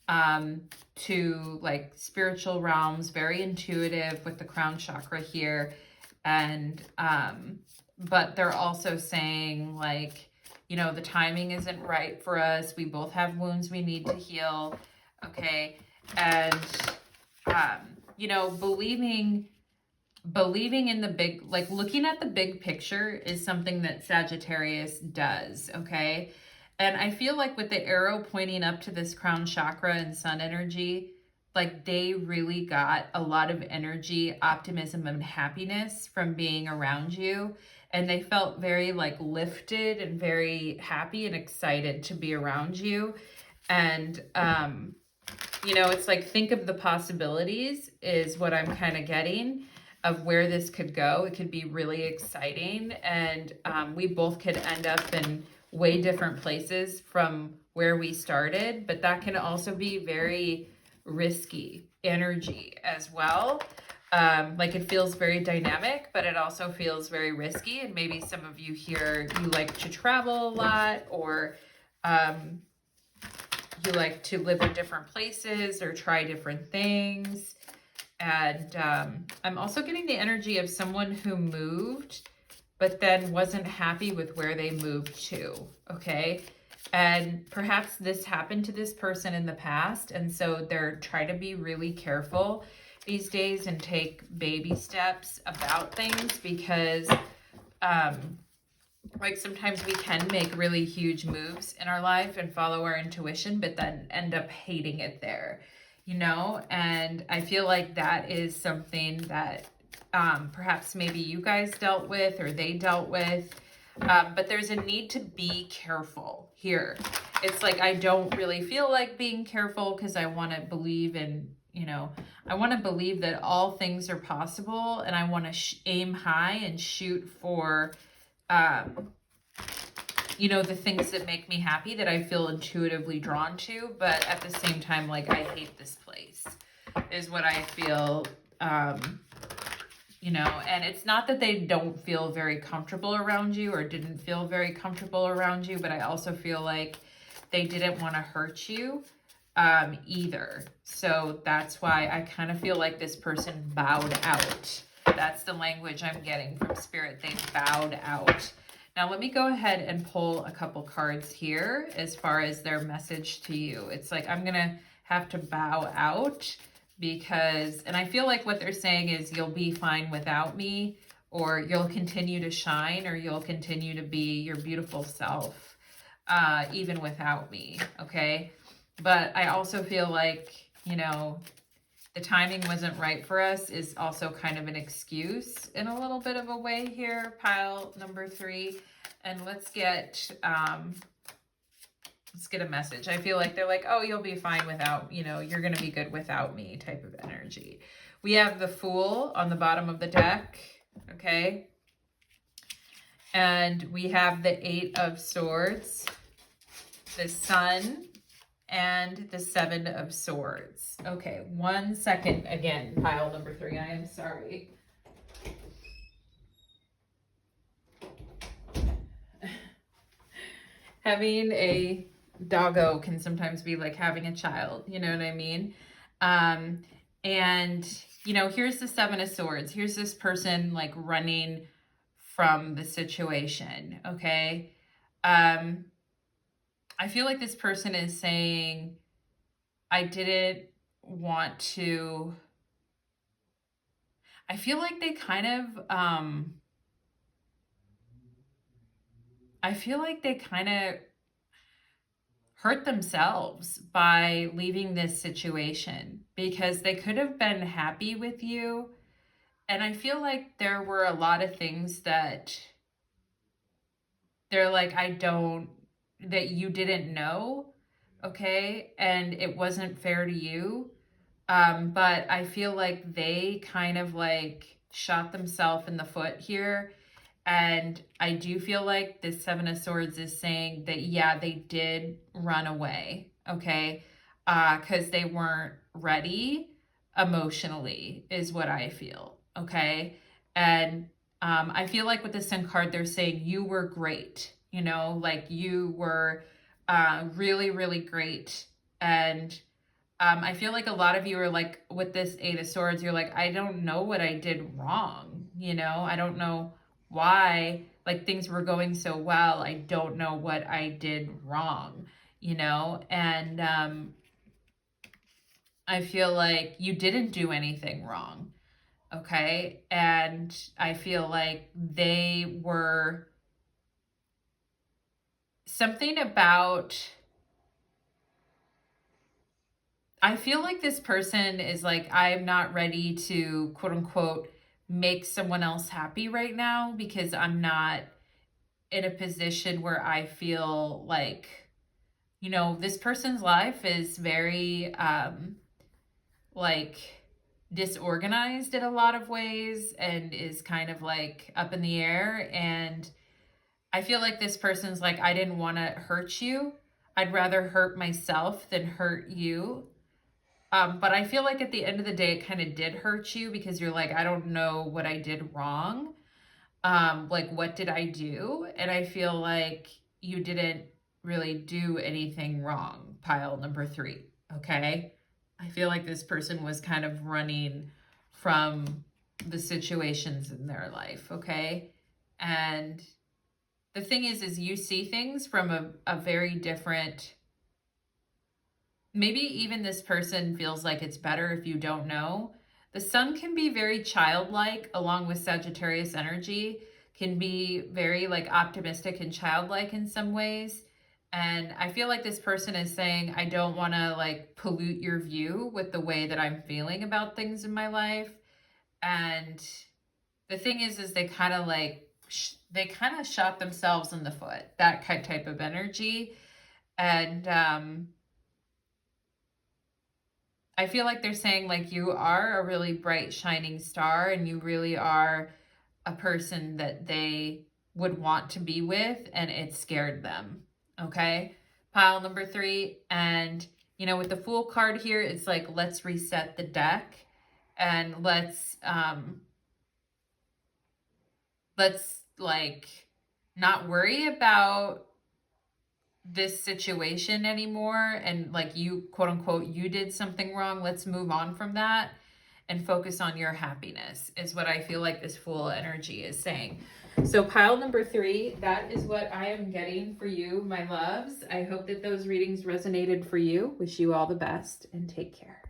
to like spiritual realms, very intuitive with the crown chakra here. And but they're also saying like, you know, the timing isn't right for us. We both have wounds we need to heal. Okay. And, you know, believing in the big, like looking at the big picture is something that Sagittarius does. Okay. And I feel like with the arrow pointing up to this crown chakra and sun energy, like they really got a lot of energy, optimism, and happiness from being around you. And they felt very like lifted and very happy and excited to be around you. And, you know, it's like, think of the possibilities is what I'm kind of getting of where this could go. It could be really exciting. And we both could end up in way different places from where we started. But that can also be very risky energy as well. Like it feels very dynamic, but it also feels very risky. And maybe some of you here, you like to travel a lot, or you like to live in different places or try different things. And I'm also getting the energy of someone who moved, but then wasn't happy with where they moved to, okay? And perhaps this happened to this person in the past, and so they're trying to be really careful these days and take baby steps about things, because like sometimes we can make really huge moves in our life and follow our intuition, but then end up hating it there. you know, and I feel like that is something that perhaps maybe you guys dealt with or they dealt with. But there's a need to be careful here. It's like, I don't really feel like being careful because I want to believe in, you know, I want to believe that all things are possible, and I want to aim high and shoot for, you know, the things that make me happy, that I feel intuitively drawn to. But at the same time, like, I hate this place is what I feel. You know, and it's not that they don't feel very comfortable around you or didn't feel very comfortable around you, but I also feel like they didn't want to hurt you either. So that's why I kind of feel like this person bowed out. That's the language I'm getting from Spirit. They bowed out. Now let me go ahead and pull a couple cards here as far as their message to you. It's like, I'm going to have to bow out, because, and I feel like what they're saying is, you'll be fine without me, or you'll continue to shine, or you'll continue to be your beautiful self, even without me. Okay. But I also feel like, you know, the timing wasn't right for us is also kind of an excuse in a little bit of a way here, pile number 3. And let's get a message. I feel like they're like, oh, you'll be fine without, you know, you're going to be good without me type of energy. We have the Fool on the bottom of the deck. Okay. And we have the 8 of Swords, the Sun, and the 7 of Swords. Okay. 1 second again, pile number 3. I am sorry. Having a doggo can sometimes be like having a child, you know what I mean? And, you know, here's the 7 of Swords. Here's this person like running from the situation, okay? I feel like this person is saying, I didn't want to, I feel like they kind of, I feel like they kind of hurt themselves by leaving this situation, because they could have been happy with you. And I feel like there were a lot of things that they're like, that you didn't know. Okay. And it wasn't fair to you. But I feel like they kind of like shot themselves in the foot here. And I do feel like this 7 of Swords is saying that, yeah, they did run away, okay? Because they weren't ready emotionally is what I feel, okay? And I feel like with the Sun card, they're saying you were great, you know? Like you were really, really great. And I feel like a lot of you are like, with this 8 of Swords, you're like, I don't know what I did wrong, you know? I don't know why, like, things were going so well. I don't know what I did wrong, you know? And I feel like you didn't do anything wrong, okay? And I feel like they were something about, I feel like this person is like, I'm not ready to, quote unquote, make someone else happy right now, because I'm not in a position where I feel like, you know, this person's life is very like disorganized in a lot of ways, and is kind of like up in the air. And I feel like this person's like, I didn't want to hurt you. I'd rather hurt myself than hurt you. But I feel like at the end of the day, it kind of did hurt you, because you're like, I don't know what I did wrong. Like, what did I do? And I feel like you didn't really do anything wrong, pile number 3, okay? I feel like this person was kind of running from the situations in their life, okay? And the thing is you see things from a very different, maybe even this person feels like it's better if you don't know. The Sun can be very childlike, along with Sagittarius energy, can be very like optimistic and childlike in some ways. And I feel like this person is saying, I don't want to like pollute your view with the way that I'm feeling about things in my life. And the thing is they kind of like, they kind of shot themselves in the foot, that kind type of energy. And I feel like they're saying like you are a really bright, shining star, and you really are a person that they would want to be with, and it scared them. Okay. Pile number 3. And, you know, with the Fool card here, it's like, let's reset the deck and let's like not worry about this situation anymore. And like, you, quote unquote, you did something wrong. Let's move on from that and focus on your happiness, is what I feel like this Fool energy is saying. So pile number 3, that is what I am getting for you, my loves. I hope that those readings resonated for you. Wish you all the best and take care.